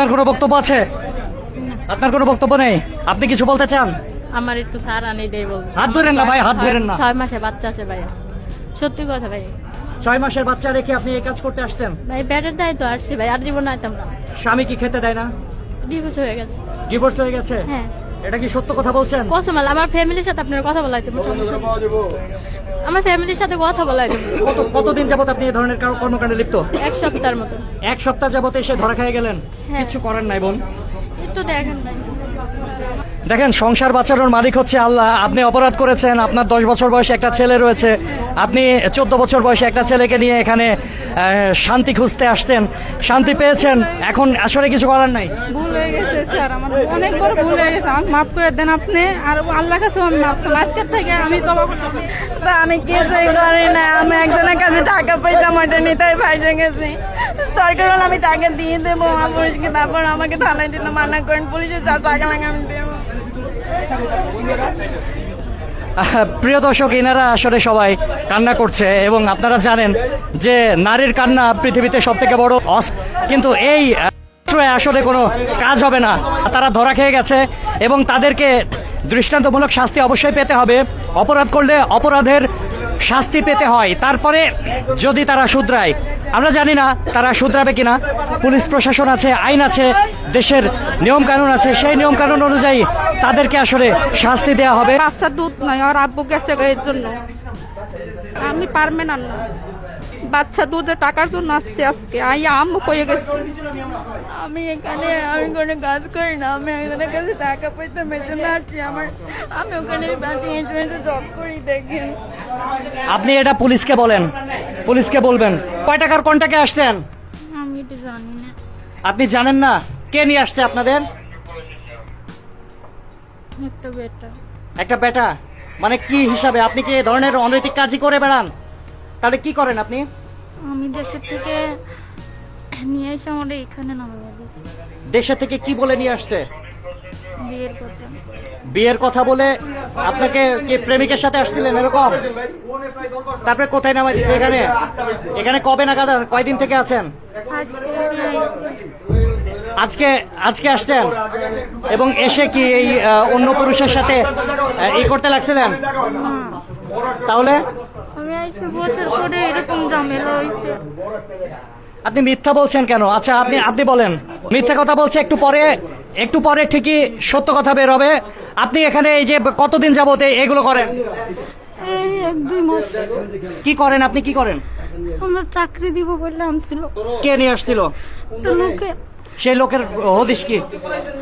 আপনার কোনো বক্তব্য আছে? আপনার কোনো বক্তব্য নেই? আপনি কিছু বলতে চান? আমার একটু সার আনি দেই বল। হাত ধরেন না ভাই, হাত ধরেন না। 6 মাসে বাচ্চা আছে ভাই, সত্যি কথা ভাই। 6 মাসের বাচ্চা রেখে আপনি এই কাজ করতে আসছেন? ভাই পেটের দায় তো আসছি ভাই, আর জীবন আইতাম না। স্বামী কি খেতে দেয় না? ডিভোর্স হয়ে গেছে। ডিভোর্স হয়ে গেছে? হ্যাঁ। এটা কি সত্য কথা বলছেন? কসম আল্লাহ, আমার ফ্যামিলির সাথে আপনার কথা বলাইতে, আমার ফ্যামিলির সাথে কথা বলাইতে। কতদিন যাবত আপনি এই ধরনের কর্মকাণ্ডে লিপ্ত? 1 সপ্তাহের মতো। 1 সপ্তাহ যাবত এসে ধরা খেয়ে গেলেন? হ্যাঁ। কিছু করেন নাই বোন? একটু দেখেন ভাই। দেখেন, সংসার বাঁচানোর মালিক হচ্ছে আল্লাহ। আপনি অপরাধ করেছেন, আপনার 10 বছর বয়সে একটা ছেলে রয়েছে, আপনি 14 বছর বয়সে একটা ছেলেকে নিয়ে এখানে শান্তি খুঁজতে আসছেন, শান্তি পেয়েছেন, এখন আসলে কিছু করার নাই। ভুল হয়ে গেছে স্যার, আমার অনেক বড় ভুল হয়ে গেছে, আমাকে মাফ করে দেন আপনি। আর আল্লাহর কাছে আমি মাফ চাই, আজকের থেকে আমি তবা করলাম। আমি কিছুই করি না, আমি একজনের কাছে টাকা পাইতাম, ওইটা নিতেই ফাইসে গেছি। দরকার হলে আমি টাকা দিয়ে দেবো আমার পুলিশকে, তারপর আমাকে থানায় দিল, মানা করেন পুলিশের যা টাকা লাগে আমি দেবো। প্রিয় দর্শক, এনারা আসলে সবাই কান্না করছে এবং আপনারা জানেন যে নারীর কান্না পৃথিবীতে সব থেকে বড় কিন্তু এই আসলে কোনো কাজ হবে না। তারা ধরা খেয়ে গেছে এবং তাদেরকে দৃষ্টান্তমূলক শাস্তি অবশ্যই পেতে হবে। অপরাধ করলে অপরাধের শাস্তি পেতে হয়, তারপরে যদি তারা শুধরায়। আমরা জানি না তারা শুধরাবে কিনা। পুলিশ প্রশাসন আছে, আইন আছে, দেশের নিয়ম কানুন আছে, সেই নিয়ম কানুন অনুযায়ী তাদেরকে আসলে শাস্তি দেওয়া হবে। বাচ্চা দুধ নয়, আর আব্বু গেছে এর জন্য আমি পারবে না। বাচ্চা দুধের টাকার জন্য আসছে আজকে, আম্মু কয়ে গেছে। আমি এখানে আমি কোনো কাজ করি না, আমি একজনের কাছে টাকা পাইতাম এর জন্য আসছি। আমি ওখানে জব করি। দেখেন, আপনি এটা পুলিশকে বলেন, পুলিশকে বলবেন। কয় টাকার কন্টাকে আসছেন? আমি এটা জানি না। আপনি জানেন না? কে নিয়ে আসছে আপনাদের? একটা বেটা। একটা বেটা? মানে কি হিসাবে? আপনি কি এই ধরনের অনৈতিক কাজই করে বেড়ান? তাহলে কি করেন আপনি? আমি দেশের থেকে নিয়ে এসে আমাদের এখানে নামাবো দিয়েছি। দেশে থেকে কি বলে নিয়ে আসছে? বিয়ের কথা। বিয়ের কথা বলে? আপনাকে কি প্রেমিকের সাথে আসছিলেন এরকম? তারপরে কোথায় নামাই দিচ্ছে? এখানে? এখানে কবে নাগাদ, কয়দিন থেকে আছেন? আজকে আজকে আসছেন এবং এসে কি এই অন্য পুরুষের সাথে এই করতে লাগছিলেন? তাহলে আমি এসে বছর পরে এরকম ঝামেলা হয়েছে। আপনি মিথ্যা বলছেন কেন? আচ্ছা আপনি বলেন। মিথ্যা কথা বলছে, একটু পরে ঠিকই সত্য কথা বের হবে। আপনি এখানে এই যে কতদিন যাবত এগুলো করেন? এই 1-2 মাস। কি করেন আপনি? কি করেন? আমরা চাকরি দিব বলে আনছিল। কে নিয়ে আসছিল? একটা লোকে। সেই লোকের হদিশ কি?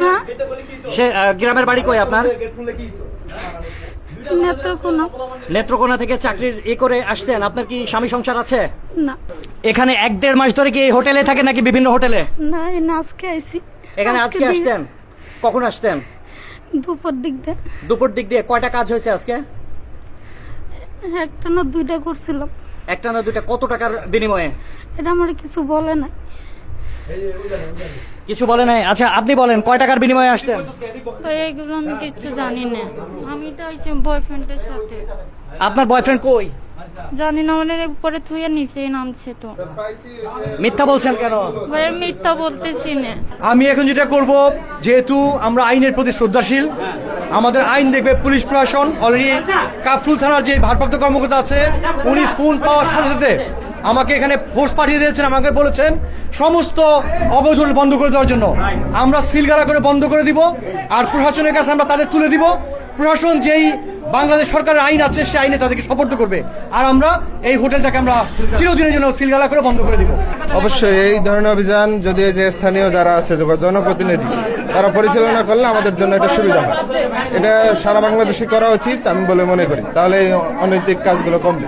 হ্যাঁ, সে গ্রামের বাড়ি কই আপনার? নেত্রকোনা। নেত্রকোনা থেকে চাকরির করে আসছেন। আপনার কি স্বামী সংসার আছে? না। এখানে 1-1.5 মাস ধরে কি এই হোটেলে থাকে নাকি বিভিন্ন হোটেলে? না, আজকে আইছি। এখানে আজকে আসছেন? কখন আসছেন? দুপুর দিক দিয়ে। দুপুর দিক দিয়ে। কয়টা কাজ হয়েছে আজকে? একটা না 2টা করছিলাম। একটা না 2টা? কত টাকার বিনিময়ে? এটা আমার কিছু বলে না। কিছু বলে নাই? আচ্ছা আপনি বলেন, কয় টাকার বিনিময়ে আসতেন? তো এইগুলো আমি কিছু জানি না। আমি তো আইছি বয়ফ্রেন্ডের সাথে। আপনার বয়ফ্রেন্ড কই? জানি না, মানে উপরে থুয়ে নিচে নামছে। তো মিথ্যা বলছেন কেন? ভাই মিথ্যা বলতেছি না। আমি এখন যেটা করব, যেহেতু আমরা আইনের প্রতি শ্রদ্ধাশীল, আমাদের আইন দেখবে পুলিশ প্রশাসন। অলরেডি কাফরুল থানার যে ভারপ্রাপ্ত কর্মকর্তা আছে, উনি ফোন পাওয়ার সাথে সাথে আমাকে এখানে ফোর্স পাঠিয়ে দিয়েছেন। আমাকে বলেছেন সমস্ত অবৈধ বন্ধ করে দেওয়ার জন্য। আমরা সিলগালা করে বন্ধ করে দিব, আর প্রশাসনের কাছে আমরা তাদের তুলে দিব। প্রশাসন যেই বাংলাদেশ সরকারের আইন আছে, সেই আইনে তাদেরকে সপোর্ট করবে, আর আমরা এই হোটেলটাকে আমরা চিরদিনের জন্য সিলগালা করে বন্ধ করে দিব। অবশ্যই এই ধরনের অভিযান যদি যে স্থানীয় যারা আছে, জনপ্রতিনিধি, তারা পরিচালনা করলে আমাদের জন্য এটা সুবিধা হয়। এটা সারা বাংলাদেশে করা উচিত আমি বলে মনে করি, তাহলে এই অনৈতিক কাজগুলো কমবে।